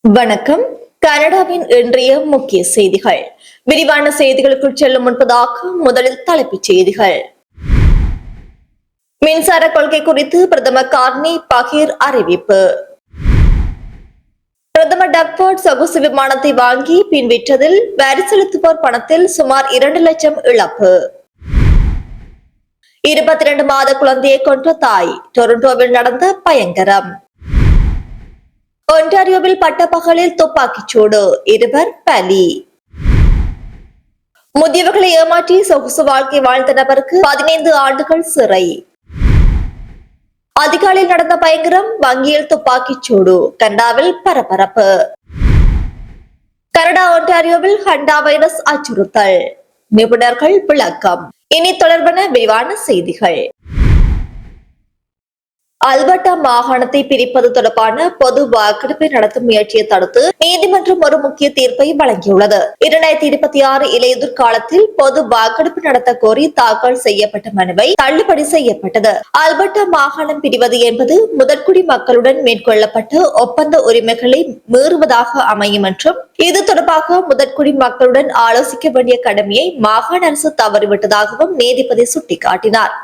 வணக்கம். கனடாவின் இன்றைய முக்கிய செய்திகள். விரிவான செய்திகளுக்குள் செல்லும் முன்பதாக முதலில் தலைப்புச் செய்திகள். மின்சார கொள்கை குறித்து பிரதமர் கார்னி பகீர் அறிவிப்பு. பிரதமர் டக்வர்ட் சொகுசு விமானத்தை வாங்கி பின் விற்றதில் வரி செலுத்துவோர் பணத்தில் சுமார் 2 லட்சம் இழப்பு. 22 மாத குழந்தையை கொன்ற தாய். டொரண்டோவில் நடந்த பயங்கரம். ஒன்டாரியோவில் பட்டப்பகலில் துப்பாக்கிச்சூடு, 2 பலி. முதியவர்களை ஏமாற்றி சொகுசு வாழ்க்கை வாழ்ந்த நபருக்கு 15 ஆண்டுகள் சிறை. அதிகாலையில் நடந்த பயங்கரம், வங்கியில் துப்பாக்கிச்சூடு, கனடாவில் பரபரப்பு. கனடா ஒன்டாரியோவில் ஹண்டா வைரஸ் அச்சுறுத்தல், நிபுணர்கள் விளக்கம். இனி தொடர்பான விரிவான செய்திகள். அல்பர்டா மாகாணத்தை பிரிப்பது தொடர்பான பொது வாக்கெடுப்பை நடத்தும் முயற்சியை தடுத்து நீதிமன்றம் ஒரு முக்கிய தீர்ப்பை வழங்கியுள்ளது. 2026 இலையுதிர் காலத்தில் பொது வாக்கெடுப்பு நடத்த கோரி தாக்கல் செய்யப்பட்ட மனுவை தள்ளுபடி செய்யப்பட்டது. அல்பர்டா மாகாணம் பிரிவது என்பது முதற்குடி மக்களுடன் மேற்கொள்ளப்பட்ட ஒப்பந்த உரிமைகளை மீறுவதாக அமையும் என்றும் இது தொடர்பாக முதற்குடி மக்களுடன் ஆலோசிக்க வேண்டிய கடமையை மாகாண அரசு தவறிவிட்டதாகவும் நீதிபதி சுட்டிக்காட்டினார்.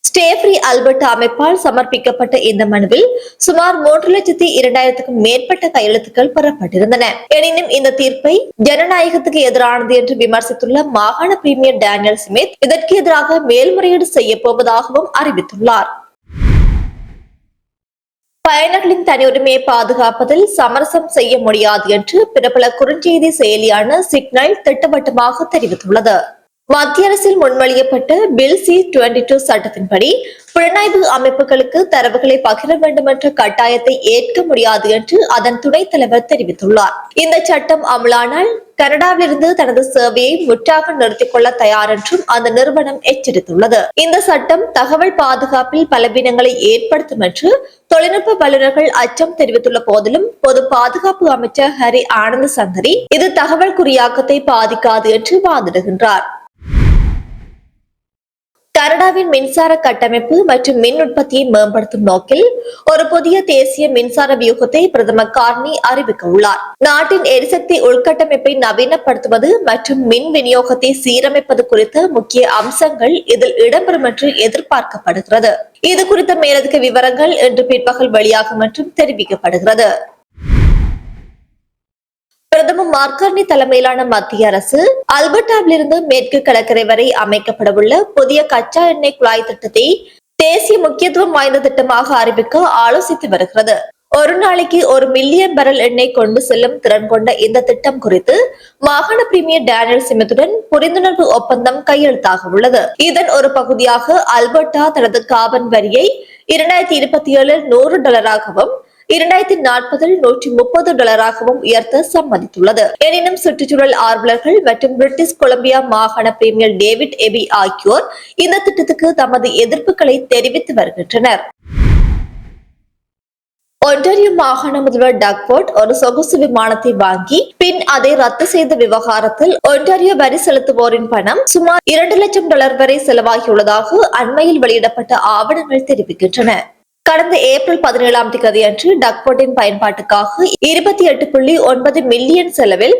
ஸ்டேஃப்ரி அல்பர்டா அமைப்பால் சமர்ப்பிக்கப்பட்ட இந்த மனுவில் சுமார் 3,02,000க்கும் மேற்பட்ட கையெழுத்துக்கள் பெறப்பட்டிருந்தன. எனினும் இந்த தீர்ப்பை ஜனநாயகத்துக்கு எதிரானது என்று விமர்சித்துள்ள மாகாண பிரீமியர் டேனியல் ஸ்மித் இதற்கு எதிராக மேல்முறையீடு செய்ய போவதாகவும் அறிவித்துள்ளார். பயனர்களின் தனி உரிமையை பாதுகாப்பதில் சமரசம் செய்ய முடியாது என்று பிரபல குறுஞ்செய்தி செயலியான சிக்னல் திட்டவட்டமாக தெரிவித்துள்ளது. மத்திய அரசில் முன்மொழியப்பட்ட பில் C-22 சட்டத்தின்படி புலனாய்வு அமைப்புகளுக்கு தரவுகளை பகிர வேண்டும் என்ற கட்டாயத்தை ஏற்க முடியாது என்று அதன் துணைத் தலைவர் தெரிவித்துள்ளார். இந்த சட்டம் அமலானால் கனடாவிலிருந்து தனது சேவையை முற்றாக நிறுத்திக் கொள்ள தயார் என்றும் அந்த நிறுவனம் எச்சரித்துள்ளது. இந்த சட்டம் தகவல் பாதுகாப்பில் பலவீனங்களை ஏற்படுத்தும் என்று தொழில்நுட்ப வல்லுநர்கள் அச்சம் தெரிவித்துள்ள போதிலும் பொது பாதுகாப்பு அமைச்சர் ஹரி ஆனந்த் சங்கரி இது தகவல் குறியாக்கத்தை பாதிக்காது என்று வாதிடுகின்றார். கனடாவின் மின்சார கட்டமைப்பு மற்றும் மின் உற்பத்தியை மேம்படுத்தும் நோக்கில் ஒரு புதிய தேசிய மின்சார வியூகத்தை பிரதமர் கார்னி அறிவிக்க உள்ளார். நாட்டின் எரிசக்தி உள்கட்டமைப்பை நவீனப்படுத்துவது மற்றும் மின் விநியோகத்தை சீரமைப்பது குறித்த முக்கிய அம்சங்கள் இதில் இடம்பெறும் என்று எதிர்பார்க்கப்படுகிறது. இது குறித்த மேலதிக விவரங்கள் இன்று பிற்பகல் வெளியாகும் என்றும் தெரிவிக்கப்படுகிறது. பிரதமர் மார்கார்னி தலைமையிலான மத்திய அரசு அல்பர்டாவிலிருந்து மேற்கு கடற்கரை வரை அமைக்கப்படவுள்ள புதிய கச்சா எண்ணெய் குழாய் திட்டத்தை தேசிய முக்கியத்துவம் வாய்ந்த திட்டமாக அறிவிக்க ஆலோசித்து வருகிறது. ஒரு நாளைக்கு 1 மில்லியன் பேரல் எண்ணெய் கொண்டு செல்லும் திறன் கொண்ட இந்த திட்டம் குறித்து மாகாண பிரீமியர் டேனியல் ஸ்மித்துடன் புரிந்துணர்வு ஒப்பந்தம் கையெழுத்தாக உள்ளது. இதன் ஒரு பகுதியாக அல்பர்டா தனது கார்பன் வரியை 2027 $100 2040 $130 உயர்த்த சம்மதித்துள்ளது. எனினும் சுற்றுச்சூழல் ஆர்வலர்கள் மற்றும் பிரிட்டிஷ் கொலம்பியா மாகாண பிரீமியர் டேவிட் எபி ஆகியோர் இந்த திட்டத்துக்கு தமது எதிர்ப்புகளை தெரிவித்து வருகின்றனர். ஒன்டாரியோ மாகாண முதல்வர் டக்வர்ட் ஒரு சொகுசு விமானத்தை வாங்கி பின் அதை ரத்து செய்த விவகாரத்தில் ஒன்டாரியோ வரி செலுத்துவோரின் பணம் சுமார் $2 லட்சம் வரை செலவாகியுள்ளதாக அண்மையில் வெளியிடப்பட்ட ஆவணங்கள் தெரிவிக்கின்றன. கடந்த ஏப்ரல் 17 அன்று டக்வர்ட்டின் பயன்பாட்டுக்காக 28.9 மில்லியன் செலவில்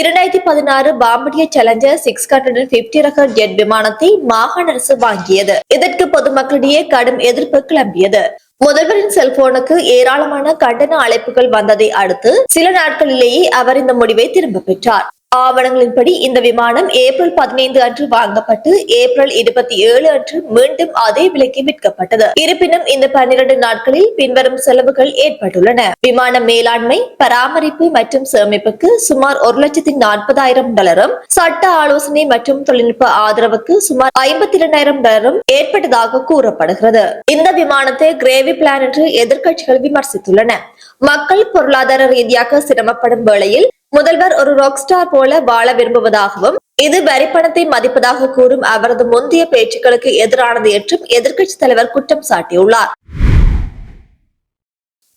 2016 பாம்படிய சேலஞ்சர் 650 ரக ஜெட் விமானத்தை மாகாண அரசு வாங்கியது. இதற்கு பொதுமக்களிடையே கடும் எதிர்ப்பு கிளம்பியது. முதல்வரின் செல்போனுக்கு ஏராளமான கண்டன அழைப்புகள் வந்ததை அடுத்து சில நாட்களிலேயே அவர் இந்த முடிவை திரும்ப பெற்றார். ஆவணங்களின்படி இந்த விமானம் ஏப்ரல் 15 அன்று வாங்கப்பட்டு ஏப்ரல் 27 அன்று மீண்டும் அதே விலைக்கு விற்கப்பட்டது. இருப்பினும் இந்த 12 நாட்களில் பின்வரும் செலவுகள் ஏற்பட்டுள்ளன. விமான மேலாண்மை, பராமரிப்பு மற்றும் சேமிப்புக்கு சுமார் $1,40,000, சட்ட ஆலோசனை மற்றும் தொழில்நுட்ப ஆதரவுக்கு சுமார் $52,000 ஏற்பட்டதாக கூறப்படுகிறது. இந்த விமானத்தை கிரேவி பிளான் என்று எதிர்க்கட்சிகள் விமர்சித்துள்ளன. மக்கள் பொருளாதார ரீதியாக சிரமப்படும் வேளையில் முதல்வர் ஒரு ராக் ஸ்டார் போல வாழ விரும்புவதாகவும் இது வரிப்பணத்தை மதிப்பதாக கூறும் அவரது முந்தைய பேச்சுக்களுக்கு எதிரானது என்றும் எதிர்க்கட்சி தலைவர் குற்றம் சாட்டியுள்ளார்.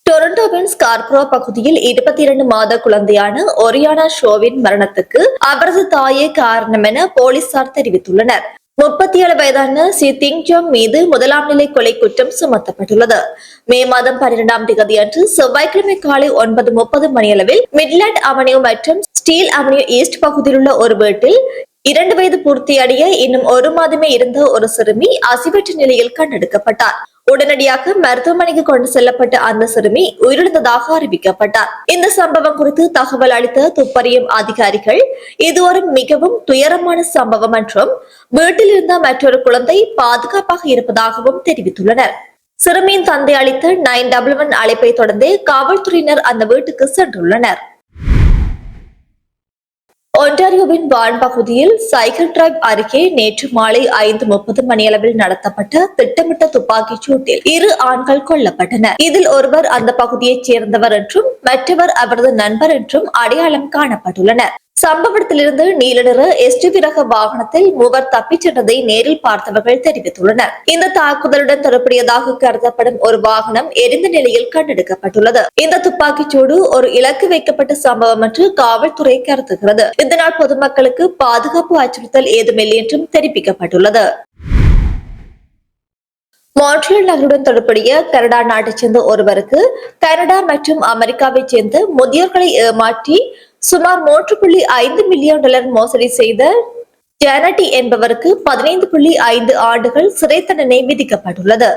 டொரண்டோவின் ஸ்கார்பரோ பகுதியில் 22 மாத குழந்தையான ஒரியானா ஷோவின் மரணத்துக்கு அவரது தாயே காரணம் என போலீசார் தெரிவித்துள்ளனர். 37 வயதான சி திங் ஜோங் மீது முதலாம் நிலை கொலை குற்றம் சுமத்தப்பட்டுள்ளது. மே மாதம் 12ஆம் தேதி அன்று செவ்வாய்க்கிழமை காலை 9:30 மணியளவில் மிட்லாண்ட் அவென்யூ மற்றும் ஸ்டீல் அவென்யூ ஈஸ்ட் பகுதியில் உள்ள ஒரு வீட்டில் 2 வயது பூர்த்தியடைய இன்னும் 1 மாதமே இருந்த ஒரு சிறுமி அசிவற்ற நிலையில் கண்டெடுக்கப்பட்டார். உடனடியாக மருத்துவமனைக்கு கொண்டு செல்லப்பட்ட அந்த சிறுமி உயிரிழந்ததாக அறிவிக்கப்பட்டார். இந்த சம்பவம் குறித்து தகவல் அளித்த துப்பறியும் அதிகாரிகள் இது ஒரு மிகவும் துயரமான சம்பவம் என்றும் வீட்டில் இருந்த மற்றொரு குழந்தை பாதுகாப்பாக இருப்பதாகவும் தெரிவித்துள்ளனர். சிறுமியின் தந்தை அளித்த 911 அழைப்பை தொடர்ந்து காவல்துறையினர் அந்த வீட்டுக்கு சென்றுள்ளனர். ஒன்டாரியோவின் வான் பகுதியில் சைக்கிள் டிரைவ் அருகே நேற்று மாலை 5:30 மணியளவில் நடத்தப்பட்ட திட்டமிட்ட துப்பாக்கிச் சூட்டில் 2 ஆண்கள் கொல்லப்பட்டனர். இதில் ஒருவர் அந்த பகுதியைச் சேர்ந்தவர் என்றும் மற்றவர் அவரது நண்பர் என்றும் அடையாளம் காணப்பட்டுள்ளனர். சம்பவத்திலிருந்து நீல நிற எஸ்டிவி ரக வாகனத்தில் 3 தப்பிச் சென்றதை நேரில் பார்த்தவர்கள் தெரிவித்துள்ளனர். இந்த தாக்குதலுடன் தொடர்புடையதாக கருதப்படும் ஒரு வாகனம் எரிந்த நிலையில் கண்டெடுக்கப்பட்டுள்ளது. இந்த துப்பாக்கிச் சூடு ஒரு இலக்கு வைக்கப்பட்ட சம்பவம் என்று காவல்துறை கருதுகிறது. இதனால் பொதுமக்களுக்கு பாதுகாப்பு அச்சுறுத்தல் ஏதுமில்லை என்றும் தெரிவிக்கப்பட்டுள்ளது. மான்ட்ரியல் நகருடன் தொடர்புடைய கனடா நாட்டைச் சேர்ந்த ஒருவருக்கு கனடா மற்றும் அமெரிக்காவைச் சேர்ந்த முதியோர்களை ஏமாற்றி சுமார் $3.5 மில்லியன் மோசடி செய்த ஜானட்டி என்பவருக்கு 15.5 ஆண்டுகள் சிறை தண்டனை விதிக்கப்பட்டுள்ளது.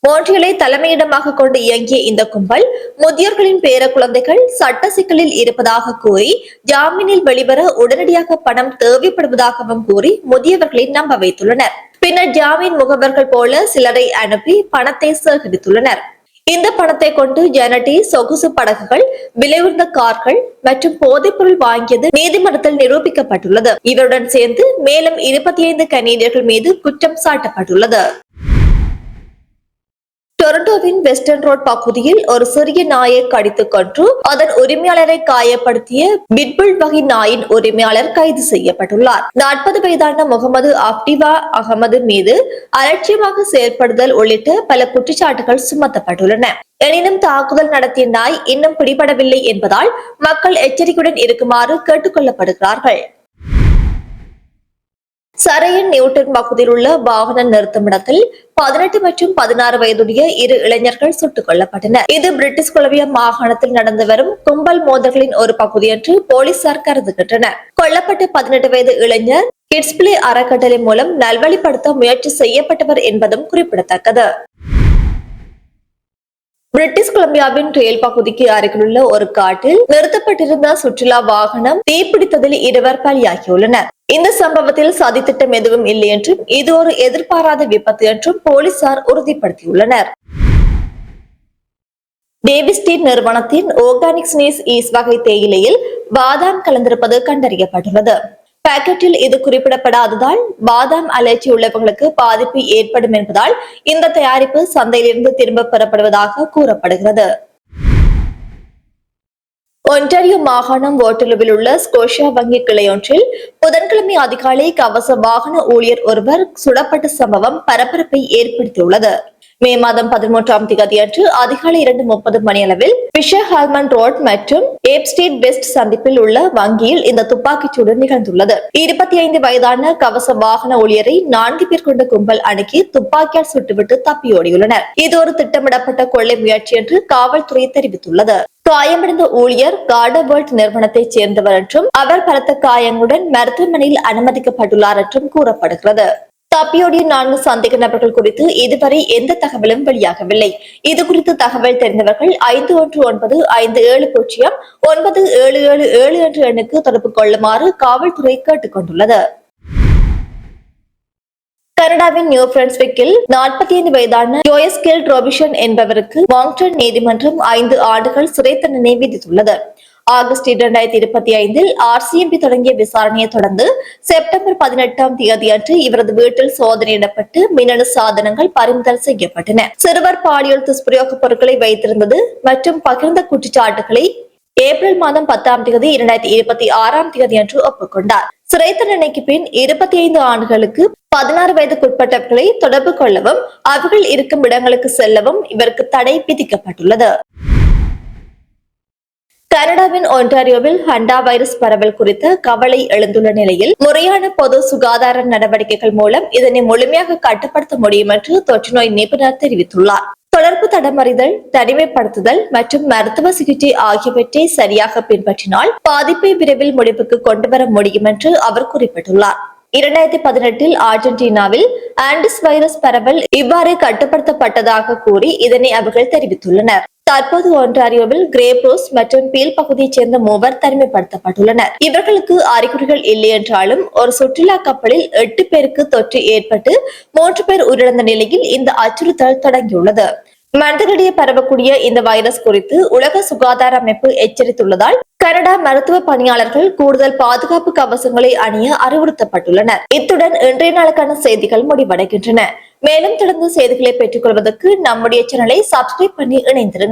மான்ட்ரியலை தலைமையிடமாக கொண்டு இயங்கிய இந்த கும்பல் முதியோர்களின் பேர குழந்தைகள் சட்ட சிக்கலில் இருப்பதாக கூறி ஜாமீனில் வெளிவர உடனடியாக பணம் தேவைப்படுவதாகவும் கூறி முதியவர்களை நம்ப வைத்துள்ளனர். பின்னர் ஜாமீன் முகவர்கள் போல சிலரை அனுப்பி பணத்தை சேகரித்துள்ளனர். இந்த பணத்தை கொண்டு ஜானட்டி சொகுசு படகுகள், விலை உயர்ந்த கார்கள் மற்றும் போதைப் பொருள் வாங்கியது நீதிமன்றத்தில் நிரூபிக்கப்பட்டுள்ளது. இவருடன் சேர்ந்து மேலும் 25 கனேடியர்கள் மீது குற்றம் சாட்டப்பட்டுள்ளது. டொரண்டோவின் வெஸ்டர்ன் ரோட் பகுதியில் ஒரு சிறிய நாயை கடித்துக் கொன்று அதன் உரிமையாளரை காயப்படுத்திய பிட்புல் வகை நாயின் உரிமையாளர் கைது செய்யப்பட்டுள்ளார். 40 வயதான முகமது அப்டிவா அகமது மீது அலட்சியமாக செயல்படுதல் உள்ளிட்ட பல குற்றச்சாட்டுகள் சுமத்தப்பட்டுள்ளன. எனினும் தாக்குதல் நடத்திய நாய் இன்னும் பிடிபடவில்லை என்பதால் மக்கள் எச்சரிக்கையுடன் இருக்குமாறு கேட்டுக் கொள்ளப்படுகிறார்கள். சரையன் நியூட்டன் பகுதியில் உள்ள வாகன நிறுத்துமிடத்தில் 18 மற்றும் 16 வயதுடைய 2 இளைஞர்கள் சுட்டுக் கொல்லப்பட்டனர். இது பிரிட்டிஷ் கொலம்பியா மாகாணத்தில் நடந்து வரும் கும்பல் மோதல்களின் ஒரு பகுதி என்று போலீசார் கருதுகின்றனர். கொல்லப்பட்ட 18 வயது இளைஞர் கிட்ஸ் பிளே அறக்கட்டளை மூலம் நல்வழிப்படுத்த முயற்சி செய்யப்பட்டவர் என்பதும் குறிப்பிடத்தக்கது. பிரிட்டிஷ் கொலம்பியாவின் ரேல் பகுதிக்கு அருகிலுள்ள ஒரு காட்டில் நிறுத்தப்பட்டிருந்த சுற்றுலா வாகனம் தீப்பிடித்ததில் 2 பலியாகியுள்ளனர். இந்த சம்பவத்தில் சதித்திட்டம் எதுவும் இல்லை என்றும் இது ஒரு எதிர்பாராத விபத்து என்றும் போலீசார் உறுதிப்படுத்தியுள்ளனர். டேவிஸ் டீ நிறுவனத்தின் ஆர்கானிக் ஸ்னீஸ் ஈஸ் வகை தேயிலையில் பாதாம் கலந்திருப்பது கண்டறியப்பட்டுள்ளது. பாக்கெட்டில் இது குறிப்பிடப்படாததால் பாதாம் அலர்ஜி உள்ளவர்களுக்கு பாதிப்பு ஏற்படும் என்பதால் இந்த தயாரிப்பு சந்தையிலிருந்து திரும்ப பெறப்படுவதாக கூறப்படுகிறது. ஒன்டாரியோ மாகாணம் வாட்டர்லூவில் உள்ள ஸ்கோஷியா வங்கி கிளையொன்றில் புதன்கிழமை அதிகாலை கவச வாகன ஊழியர் ஒருவர் சுடப்பட்ட சம்பவம் பரபரப்பை ஏற்படுத்தியுள்ளது. மே மாதம் 13ஆம் தேதி அன்று அதிகாலை 2:30 மணியளவில் பிஷர் ஹால்மன் ரோட் மற்றும் ஏப் ஸ்ட்ரீட் வெஸ்ட் சந்திப்பில் உள்ள வங்கியில் இந்த துப்பாக்கிச்சூடு நிகழ்ந்துள்ளது. 25 வயதான கவச வாகன ஊழியரை 4 பேர் கொண்ட கும்பல் அணுகி துப்பாக்கியால் சுட்டுவிட்டு தப்பியோடியுள்ளனர். இது ஒரு திட்டமிடப்பட்ட கொள்ளை முயற்சி என்று காவல்துறை தெரிவித்துள்ளது. காயமடைந்த ஊழியர் கார்டர்வேல்ட் நிறுவனத்தைச் சேர்ந்தவர் என்றும் அவர் பலத்த காயங்களுடன் மருத்துவமனையில் அனுமதிக்கப்பட்டுள்ளார் என்றும் கூறப்படுகிறது. தப்பியோடிய 4 சந்தேக நபர்கள் குறித்து இதுவரை எந்த தகவலும் வெளியாகவில்லை. இது குறித்து தகவல் தெரிந்தவர்கள் 5119709777 என்ற எண்ணுக்கு தொடர்பு கொள்ளுமாறு காவல்துறை கேட்டுக் கொண்டுள்ளது. கனடாவின் நியூ பிரன்ஸ்விக்கில் 45 வயதான ஜோயஸ்கேல் ரோபிஷன் என்பவருக்கு மாங்டன் நீதிமன்றம் 5 ஆண்டுகள் சிறை தண்டனை விதித்துள்ளது. ஆகஸ்ட் 2025 RCMP தொடங்கிய விசாரணையை தொடர்ந்து செப்டம்பர் 18ஆம் தேதி அன்று இவரது வீட்டில் சோதனையிடப்பட்டு மின்னணு சாதனங்கள் பறிமுதல் செய்யப்பட்டன. சிறுவர் பாலியல் துஷ்பிரயோக பொருட்களை வைத்திருந்தது மற்றும் பகிர்ந்த குற்றச்சாட்டுகளை ஏப்ரல் மாதம் 10ஆம் தேதி 2026ஆம் தேதி அன்று ஒப்புக்கொண்டார். சிறை தண்டனைக்கு பின் 25 ஆண்டுகளுக்கு 16 வயதுக்குட்பட்டவர்களை தொடர்பு கொள்ளவும் அவர்கள் இருக்கும் இடங்களுக்கு செல்லவும் இவருக்கு தடை விதிக்கப்பட்டுள்ளது. கனடாவின் ஒன்டாரியோவில் ஹண்டா வைரஸ் பரவல் குறித்த கவலை எழுந்துள்ள நிலையில் முறையான பொது சுகாதார நடவடிக்கைகள் மூலம் இதனை முழுமையாக கட்டுப்படுத்த முடியும் என்று தொற்றுநோய் நிபுணர் தெரிவித்துள்ளார். தொடர்பு தடமறிதல், தனிமைப்படுத்துதல் மற்றும் மருத்துவ சிகிச்சை ஆகியவற்றை சரியாக பின்பற்றினால் பாதிப்பை விரைவில் முடிவுக்கு கொண்டுவர முடியும் என்று அவர் குறிப்பிட்டுள்ளார். 2018 அர்ஜென்டினாவில் ஆண்டிஸ் வைரஸ் பரவல் இவ்வாறு கட்டுப்படுத்தப்பட்டதாக கூறி இதனை அவர்கள் தெரிவித்துள்ளனர். தற்போது ஒன்டாரியோவில் கிரேப்ரோஸ் மற்றும் பீல் பகுதியைச் சேர்ந்த 3 தனிமைப்படுத்தப்பட்டுள்ளனர். இவர்களுக்கு அறிகுறிகள் இல்லை என்றாலும் ஒரு சுற்றுலா கப்பலில் 8 பேருக்கு தொற்று ஏற்பட்டு 3 பேர் உயிரிழந்த நிலையில் இந்த அச்சுறுத்தல் தொடங்கியுள்ளது. மனிதர்களிடையே பரவக்கூடிய இந்த வைரஸ் குறித்து உலக சுகாதார அமைப்பு எச்சரித்துள்ளதால் கனடா மருத்துவ பணியாளர்கள் கூடுதல் பாதுகாப்பு கவசங்களை அணிய அறிவுறுத்தப்பட்டுள்ளனர். இத்துடன் இன்றைய நாளுக்கான செய்திகள் முடிவடைகின்றன. மேலும் தொடர்ந்து செய்திகளை பெற்றுக் கொள்வதற்கு நம்முடைய சேனலை சப்ஸ்கிரைப் பண்ணி இணைந்திருங்கள்.